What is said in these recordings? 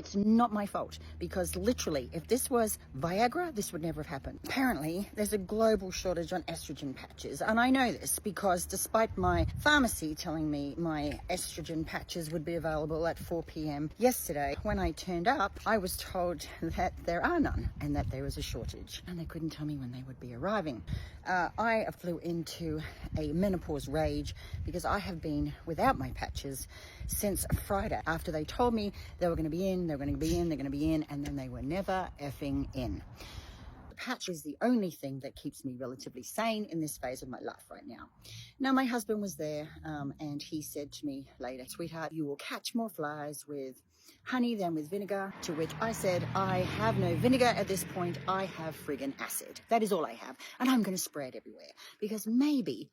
it's not my fault, because literally, if this was Viagra, this would never have happened. Apparently, there's a global shortage on estrogen patches, and I know this because despite my pharmacy telling me my estrogen patches would be available at 4 p.m. yesterday, when I turned up, I was told that there are none and that there is a shortage, and they couldn't tell me when they would be arriving. I flew into a menopause rage because I have been without my patches since Friday, after they told me they were going to be in, they're going to be in, they're going to be in, and then they were never effing in. The patch is the only thing that keeps me relatively sane in this phase of my life right now. Now, my husband was there, and he said to me later, "Sweetheart, you will catch more flies with honey than with vinegar," to which I said, "I have no vinegar at this point, I have friggin' acid. That is all I have, and I'm going to spray it everywhere, because maybe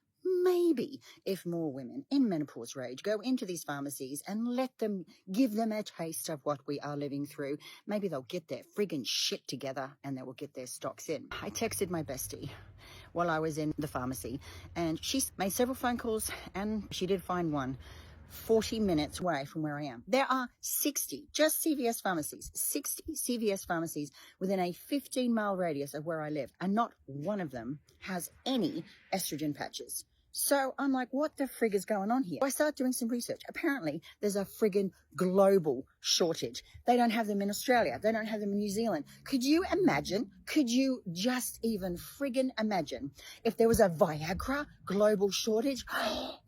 if more women in menopause rage go into these pharmacies and let them, give them a taste of what we are living through, maybe they'll get their friggin' shit together and they will get their stocks in." I texted my bestie while I was in the pharmacy, and she made several phone calls, and she did find one 40 minutes away from where I am. There are 60, just CVS pharmacies, 60 CVS pharmacies within a 15-mile radius of where I live, and not one of them has any estrogen patches. So I'm like, what the frig is going on here? I start doing some research. Apparently, there's a friggin' global shortage. They don't have them in Australia. They don't have them in New Zealand. Could you imagine? Could you just even friggin' imagine if there was a Viagra global shortage?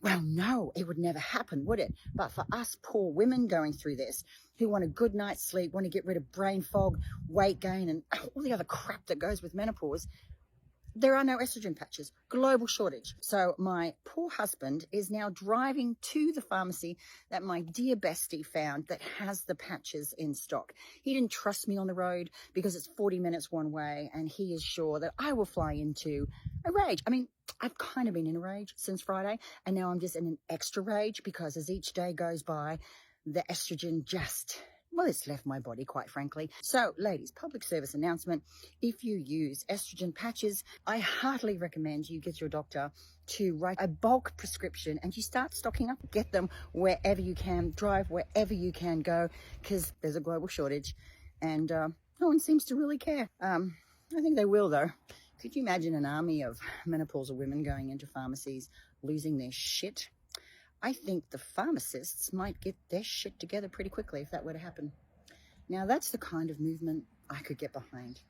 Well, no, it would never happen, would it? But for us poor women going through this, who want a good night's sleep, want to get rid of brain fog, weight gain, and all the other crap that goes with menopause, there are no estrogen patches, global shortage. So my poor husband is now driving to the pharmacy that my dear bestie found that has the patches in stock. He didn't trust me on the road because it's 40 minutes one way, and he is sure that I will fly into a rage. I mean, I've kind of been in a rage since Friday, and now I'm just in an extra rage because as each day goes by, the estrogen just, well, it's left my body, quite frankly. So, ladies, public service announcement. If you use estrogen patches, I heartily recommend you get your doctor to write a bulk prescription and you start stocking up. Get them wherever you can, drive wherever you can go, because there's a global shortage and no one seems to really care. I think they will, though. Could you imagine an army of menopausal women going into pharmacies, losing their shit? I think the pharmacists might get their shit together pretty quickly if that were to happen. Now, that's the kind of movement I could get behind.